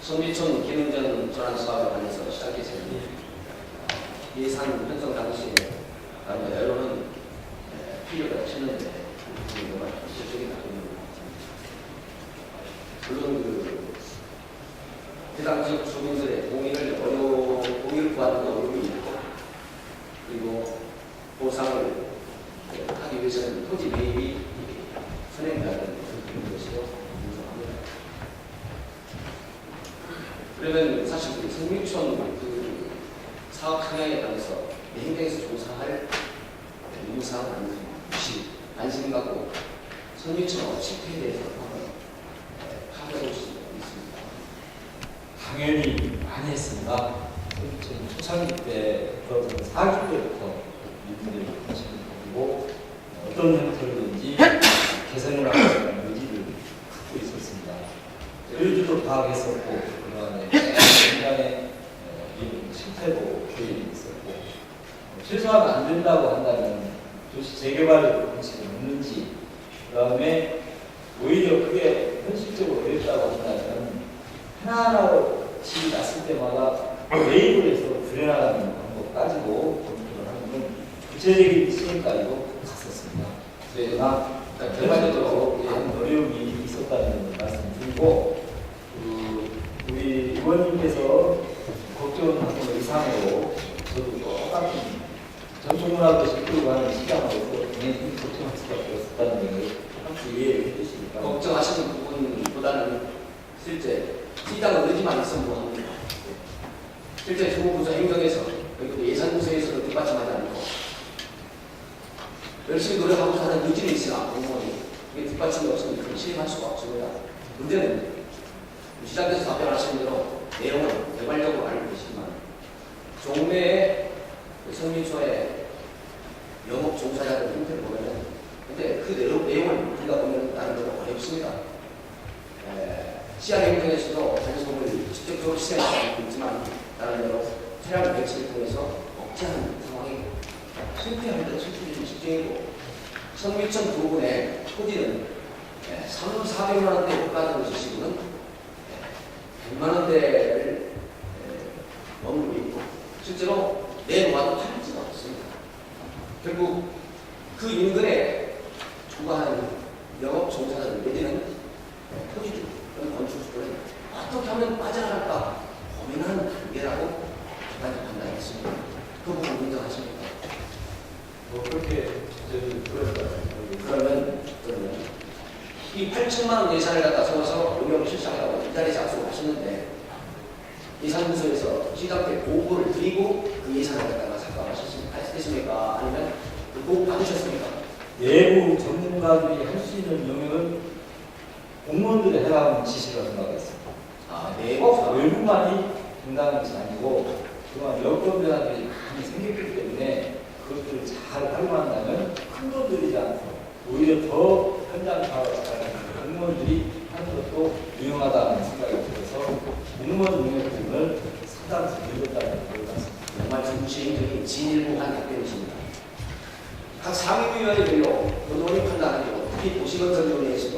성미촌 기능전 전환 사업에 관해서 시작했습니다. 예산 편성 당시에 여론은 필요가 없었는데 정말 실적이 나옵니다. 물론 해당 지역 주민들의 동의를 구하는 어려움이 있고, 그리고 보상을 하기 위해서는 토지 매입이 선행돼야 되는 것이죠. 그러면 사실 성미촌 사업 성향에 관해서 내 행정에서 조사할 의무사항은 아닌 것이 관심 갖고 성미촌 업체에 대해서 한번 파악해 보실 수 있습니다. 당연히 많이 했습니다. 성미촌 초창기 때, 그것은 4기 때부터 이분들이 관심을 가지고 어떤 형태로든지 개선을 하겠다는 의지를 갖고 있었습니다. 의지도 파악했었고, 그동안에 굉장히 실태도 교육이 있었고, 최소한 안 된다고 한다면 도시 재개발 방식이 없는지, 그 다음에 오히려 그게 현실적으로 어렵다고 한다면 하나하나로 질이 났을 때마다 매입을 해서 줄여나가는 방법까지도 검토를 하는 구체적인 시행까지도 갔었습니다. 그러나 개발적으로 어려움이 있었다는 말씀드리고, 우리 의원님께서 걱정하는 의상으로 저도 똑같은 전통문화도 시끄러고 하는 시장으로서 굉장히 걱정할 수밖에 없었다는 얘기를 함께 이해해 주시니까. 걱정하시는 부분보다는 실제 시장은 의지만 있으면 합니다. 실제 주무부서 행정에서 그리고 예산부서에서도 뒷받침하지 않고 열심히 노력하고 하는 의지는 있으나 공무원이 이게 뒷받침이 없으면 그걸 실행할 수가 없습니다. 문제는 시장에서 답변하시는 대로 내용은 개발적으로 알고 계시지만 종래의 성미촌의 영업 종사자들 형태를 보면은 근데 그 내용을 우리가 보면 나름대로 어렵습니다. 시장 행정에서도 자기소금을 직접적으로 시행하고 있지만 나름대로 차량 배치를 통해서 억제하는 상황이 실패하는 데 실질적이고 성미촌 부분의 토지는 3,400만 원대 호가를 주시고는 100만 원대를 머무르고 있고 실제로 내놓아도 팔 수가 없습니다. 결국 그 인근에 초과한 영업 종사자들 내지는 토지주 또는 건축주들은 어떻게 하면 빠져나갈까 고민하는 단계라고 판단했습니다. 그 부분 인정하십니까? 그렇게 저는 그러면 이 8천만 원 예산을 갖다 세워서 용역을 실시하라고 이 자리에서 약속을 하셨는데 예산부서에서 시장 때 보고를 드리고 그 예산을 갖다가 삭감하셨습니까? 아니면 그 보고 받으셨습니까? 내부 전문가들이 할 수 있는 영역은 공무원들이 해야 하는 지시라고 생각했습니다. 꼭 외부만이 분담하는 것이 아니고 그동안 여건들한테 많이 생겼기 때문에 그것들을 잘 활용한다면 큰 돈 들이지 않고 오히려 더 현장 파악을 잘하는 공무원들이 하는 것도 유용하다는 생각이 들어서 공무원 용역 등을 상당히 늘렸다는 걸 같습니다. 정말 정치인들이 진일보한 답변이십니다. 각 상임위원회별로 노동이 판단하고 특히 도시건설위원회에서도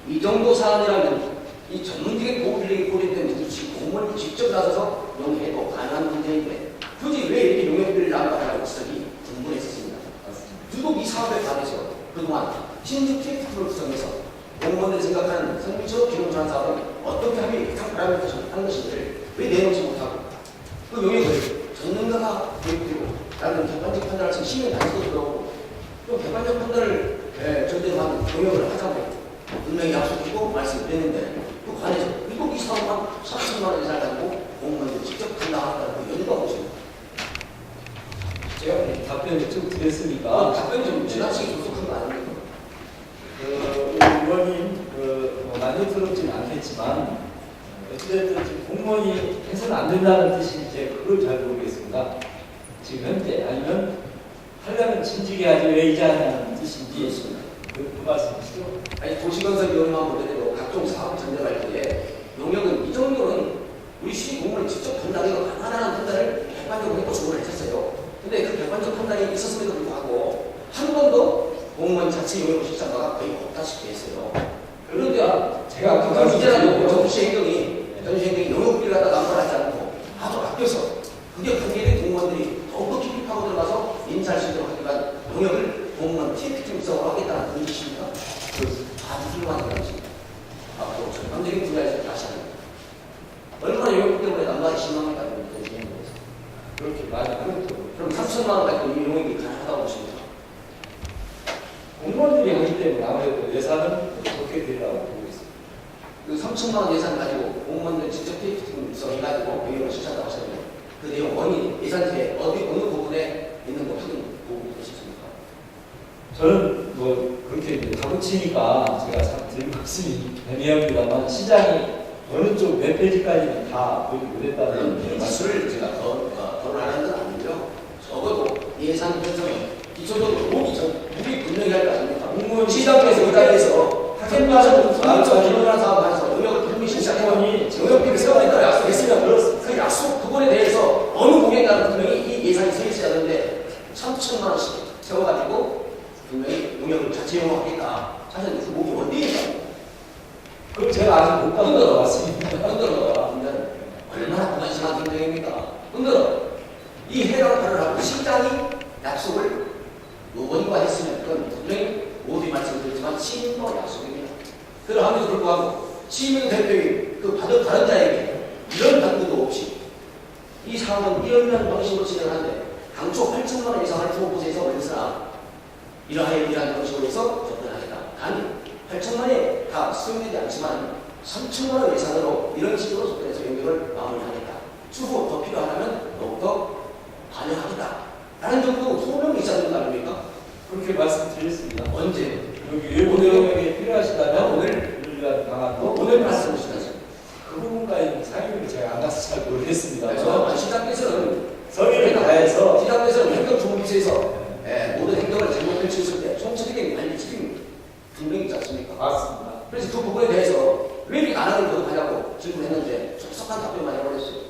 이 정도 사안이라면 이 전문적인 보호빌링이 고려된 공무원이 직접 나서서 용해도 가능한 문제인데 굳이 왜 이렇게 용역비를 남발하라고 지적이 분분했었습니다. 유독 이 사업에 관해서 그동안 신규 트랙트를 구성해서 공무원들이 생각하는 성미촌 기능전환 사업은 어떻게 하면 가장 바람을 하는 것인지를 왜 내놓지 못하고 그 용역을 전문가가 계획되고 라는 객관적 판단을 지금 시민 단체도 들어오고 또 객관적 판단을 전제한 용역을 하자고 분명히 약속했고 말씀드렸는데 그 관해서 미국 이 사업만 3천만 원 예산을 가지고 공무원들이 직접 감당하겠다는 그 연구가 오십니다. 제가 답변을 쭉 드렸으니까 답변이 좀 지나치게 조속한 거 아닙니까? 의원님 만족스럽지는 않겠지만 어쨌든 지금 공무원이 해서는 안 된다는 뜻인지 제가 그걸 잘 모르겠습니다. 지금 현재 아니면 하려면 진지게 하지 왜 이제 하냐는 뜻인지 그 말씀이시죠? 아니 도시건설위원회만 보더라도 각종 사업 전제할 때에 용역은 이 정도는 우리 시민 공무원이 직접 판단하기가 가능하다는 판단을 객관적으로 했고 조언을 했었어요. 근데 그 객관적 판단이 있었음에도 불구하고 한 번도 공무원 자체 용역을 실시한 바가 거의 없다시피 했어요. 그런데 제가 이제라도 정치 행정이 전시행정이 영역비를 갖다 남발하지 않고 아주 아껴서 그게 관계된 공무원들이 더욱더 깊이 파고 들어가서 인사할 수 있도록 하기 위한 영역을 공무원 TF팀 구성으로 하겠다는 그런 뜻입니다. 아주 훌륭한 것입니다. 앞으로 전반적인 분야에서 다시 하는 얼마나 영역 때문에 남발이 심합니까? 그렇게 많이 하겠죠. 그럼 3천만 원 가지고 이 용역이 가능하다고 보십니까? 공무원들이 하기 때문에 아무래도 예산은 그렇게 되라고 보고 있습니다. 그 3천만 원 예산 가지고 공무원들 직접 TF팀 구성해가지고 영역을 실시한다고 하셨는데 그 내용 원인, 예산제 어느 부분에 있는 거 확인 보고 계십니까? 저는 뭐 그렇게 다그치니까 제가 참 드릴 말씀이 애매합니다만 시장이 어느 쪽 몇 페이지까지는 다 보지 못했다는 말씀을 제가 거론하는 건 아니고요. 적어도 예산 편성은 기초적으로 무기 분명히 할 거 아닙니까? 공무원 시장에서 의장에서 학생과는 전문화 사업하면서 영역을 분명히 실시하니 영역비를 세워낸다고 약속했으면 그 약속 부분에 대해서 어느 공약이라는 분명히 이 예산이 서 있어야 하는데 3천만 원씩 세워가지고 분명히 용역을 자체 이용하겠다. 사실 그 목이 어디에 있다고? 그럼 제가 아직 못 가는 것 같습니다. 흔들어. 얼마나 부담심한 경쟁입니까? 흔들어. 이 해당파를 하고 시장이 약속을 의원과 했으면 그건 분명히 모두의 말씀을 드렸지만 시민과 약속입니다. 그러함에도 불구하고 시민 대표의 그 다른 자에게 이런 당부도 없이 이 사업은 이런 방식으로 진행하는데 당초 8천만 원 이상을 프로포즈해서 원스나 이러한 방식으로 해서 접근하겠다. 단 8천만 원에 다 수용되지 않지만 3천만 원 예산으로 이런 식으로 접근해서 영역을 마무리하겠다. 추후 더 필요하다면 더욱더 반영하겠다. 라는 정도 소명이 있어야 되는 거 아닙니까? 그렇게 말씀드렸습니다. 언제? 여기 일부 내용이 필요하시다면 오늘 강화도 오늘 말씀하시다죠. 그 부분까지는 상임위 제가 안 가서 잘 모르겠습니다. 그래서 시장에서는 성의를 다해서 시장에서는 행정조합부에서 모든 행정을 잘못 펼쳤을 때 총체적인 관리 책임이 분명히 있지 않습니까? 맞습니다. 그래서 그 부분에 대해서 왜 이렇게 안 하는 거하냐고 질문했는데 촉석한 답변만 해버렸어요.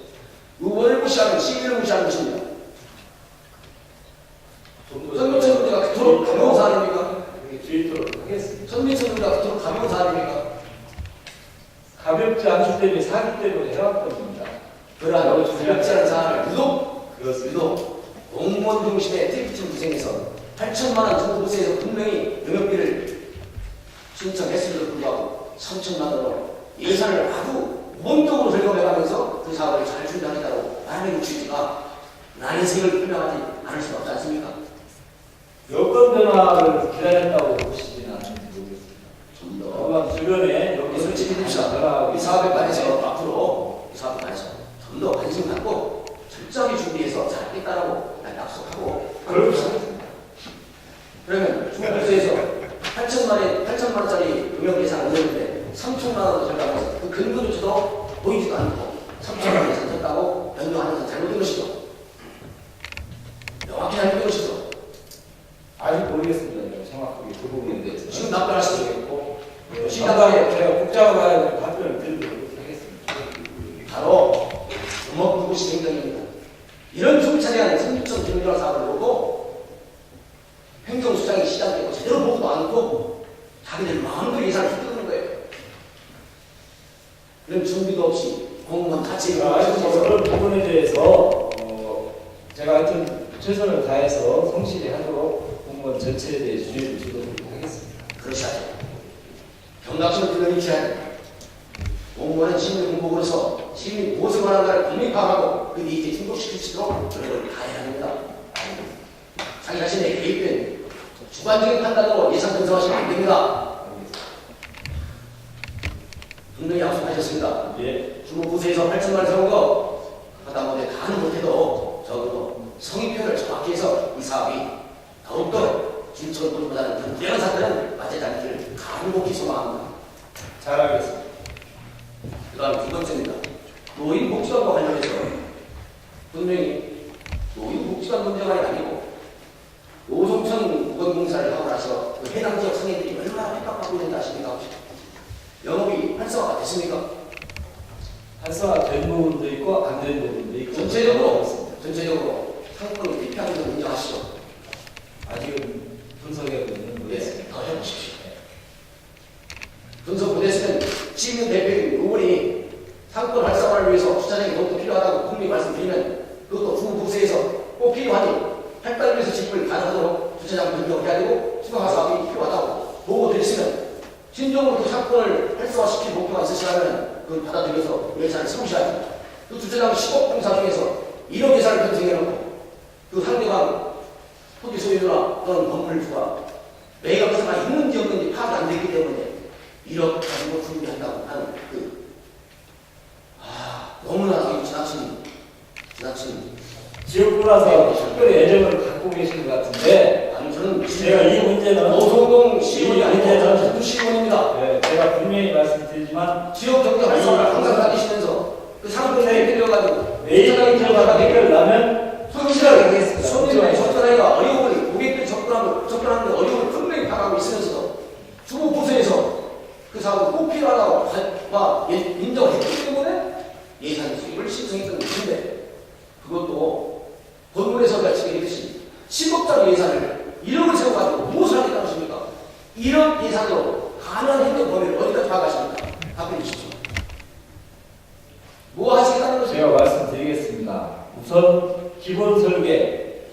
의원을 무시하면 시민을 무시하는 것입니다. 선민철 문제가 그토록 가벼운 사안입니까? 주의토록 하겠습니다. 선민철 문제가 그토록 가벼운 사안입니까? 가볍지 않기 때문에 사기 때문에 해왔던 겁니다. 그러한 가볍지 않은 사안을 그렇습니다. 유독 공무원 중심의 TF팀 구성에서 8천만 원 정부세에서 분명히 영역비를 신청했음에도 불구하고 3천만 원으로 예산을 아주 모범적으로 절감해가면서 그 사업을 잘 준비하겠다고 말하는 취지가 나의 생을 표명하지 않을 수가 없지 않습니까? 여권 변화를 기다렸다고 보시지는 않는지 모르겠습니다. 좀더 또한 주변에 여기 솔직히 됩시다. 이 사업에 관해서 앞으로 이 사업에 관해서 좀 더 관심 갖고 철저하게 준비해서 잘하겠다라고 약속하고 그렇습니다. 그러면 중국에서 8천만 원짜리 용역 예산 올렸는데 3천만 원을 절감해서 그 근거조차도 보이지도 않고 3천만 원 예산 줬다고 변동하는 건 잘못된 것이죠. 명확히 잘못된 것이죠. 아직 모르겠습니다. 정확하게 그 부분에 대해서. 지금 답변할 수도 있고 시간에 제가 국장을 답변을 드리도록 하겠습니다. 바로 주먹구구식 행정입니다. 이런 중차대한 선주점 경제화 사업을 놓고 행정수장이 시장되고 제대로 보고도 않고 자기들 마음대로 예산을 휘두르는 거예요. 이런 준비도 없이 공무원 자체 그런 부분에 대해서 제가 하여튼 최선을 다해서 성실히 하도록 공무원 전체에 대해 주의를 주도록 하겠습니다. 그러셔야죠. 경각심을 불러일으켜야 합니다. 공무원은 시민 공복으로서 시민이 무엇을 원하는가를 분명히 파악하고 그 니즈에 충족시킬 수 있도록 노력을 다해야 합니다. 자기 자신의 개입된 주관적인 판단으로 예산 편성하시면 안 됩니다. 분명히 약속하셨습니다. 예. 주무부서에서 8천만 원 세운 거 하다못해 다는 못해도 적어도 성의 표현을 정확히 해서 이 사업이 더욱더 진천군보다는 더 불행한 사건은 맞지 않기를 간곡히 소망합니다. 잘하겠습니다. 그 다음 두 번째입니다. 노인복지관과 관련해서 분명히 노인복지관 문제가 아니고 노송천 보건공사를 하고 나서 그 해당 지역 상인들이 얼마나 핍박받고 있는지 아십니까? 영업이 활성화가 됐습니까? 활성화된 부분도 있고 안 된 부분도 있고 전체적으로 상권이 피폐하는 걸 인정하시죠? 아직은 분석해 보는 네, 더 해보십시오. 분석 못했으면 시민 대표인 의원이 상권 집을 가능하도록 주차장 변경해야 되고 추가 사업이 필요하다고 보고 드렸으면 진정으로 그 사건을 활성화시킬 목표가 있으시다면 그걸 받아들여서 예산을 세우셔야죠. 그 주차장 10억 공사 중에서 1억 예산을 편성해놓고 그 상대방 토지 소유주나 또는 건물주가 매각 의사가 있는지 없는지 파악이 안 됐기 때문에 1억 가지고 준비한다고 하는 너무나 지나친 지역구라서 특별히 애정을 갖고 계신 것 같은데 아니 저는 제가 이 문제는 오송동 시의원이 이 아니고 문제는 저는 시의원입니다. 네, 제가 분명히 말씀드리지만 지역 경제 활성화를 항상 다니시면서 그 상권에 들려가지고 매입 문제가 해결나면 확실하게 하겠습니다. 손님들이 접근하기가 어려움을 고객들이 접근하는 데 어려움을 분명히 당하고 있으면서도 주거 부서에서 그 사업을 꼭 필요하다고 인정을 했기 때문에 예산 수입을 신청했던 것인데 그것도 건물에서 말씀드렸듯이 10억짜리 예산을 1억을 세워가지고 무엇을 하겠다는 것입니까? 1억 예산으로 가능한 행정 범위를 어디까지 파악하십니까? 답변해 주십시오. 뭐 하시겠다는 것입니까? 제가 말씀드리겠습니다. 우선 기본 설계,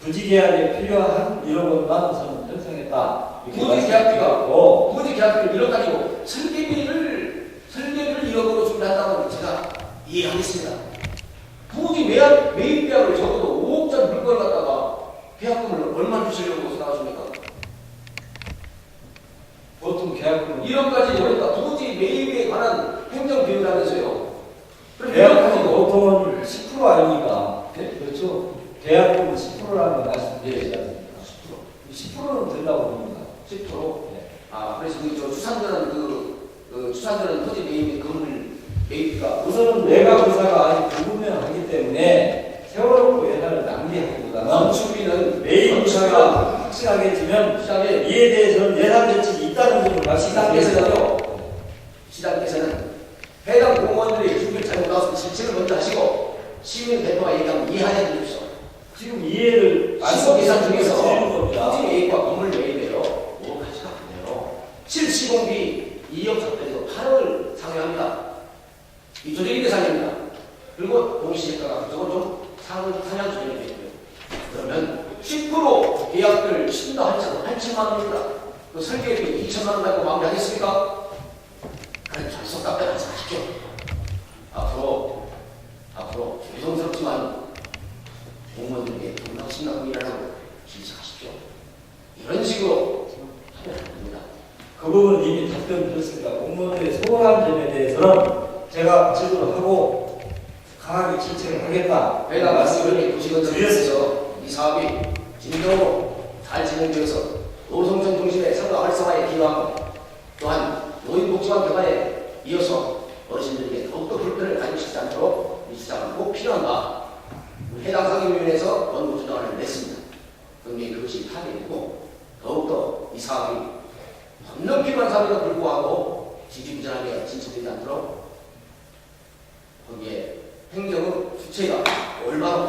부지계약에 필요한 1억 원만 우선 편성했다. 부지 계약비를 1억 가지고 설계비를 1억으로 준비한다고 제가 이해하겠습니다. 부지 매입 계약을 적어도 5억짜리 물건을 갖다가 계약금을 얼마 주시려고 생각하십니까? 보통 계약금은 1억까지 그러니까 부지 매입에 관한 행정 비용이라면서요. 계약금은 보통은 10% 아닙니까? 네? 그렇죠. 계약금은 10%라는 말씀드리지 않습니까? 10%는 된다고 봅니다. 10%? 네. 그래서 추산들은 토지 매입의 건물 매입가 우선은 내가 의사가 아직 불분명하기 때문에 세워놓고 예산을 낭비하기보다는 건축비는 매입 의사가 확실하게 지면 이에 대해서는 예산 대책이 있다는 점을 말씀드리겠습니다. 시장께서는 해당 공무원들이 준비를 잘못 나와서 실책을 먼저 하시고 시민 대표가 얘기하면 이해하여 주십시오. 지금 이해를 10억 예산 중에서 드리는 겁니다. 토지 매입과 건물 매입에요 5억까지가 아니에요. 7시공비 2억 적대에서 8억을 상회합니다. 이조적인 예산입니다. 그리고 동시지가가 그쪽은 좀 상향 조정이 되고요. 그러면 10% 계약을 신다 할지라도 8천만 원입니다. 그 설계비 2천만 원 말고 마무리하겠습니까? 그래 절속 답변하지 마십시오. 앞으로 죄송스럽지만 공무원들에게 정당 심각한 일을 하고 실시하십시오. 이런 식으로 하면 안 됩니다. 그 부분은 이미 답변드렸습니다. 공무원들의 소홀한 점에 대해서는 제가 제도를 하고 강하게 질책을 하겠다. 내가 말씀을 도시건설에서 이 사업이 진정으로 잘 진행되어서 노송천 중심의 상가 활성화에 기여하고 또한 노인복지관 개발에 이어서 어르신들에게 더욱더 불편을 가지시지 않도록 이 주장은 꼭 필요한가. 해당 상임위원회에서 원고 주장을 냈습니다. 분명히 그것이 타결되고 더욱더 이 사업이 법령 필요한 사업에도 불구하고 지지부진하게 진척되지 않도록 거기에 행정의 주체가 올바로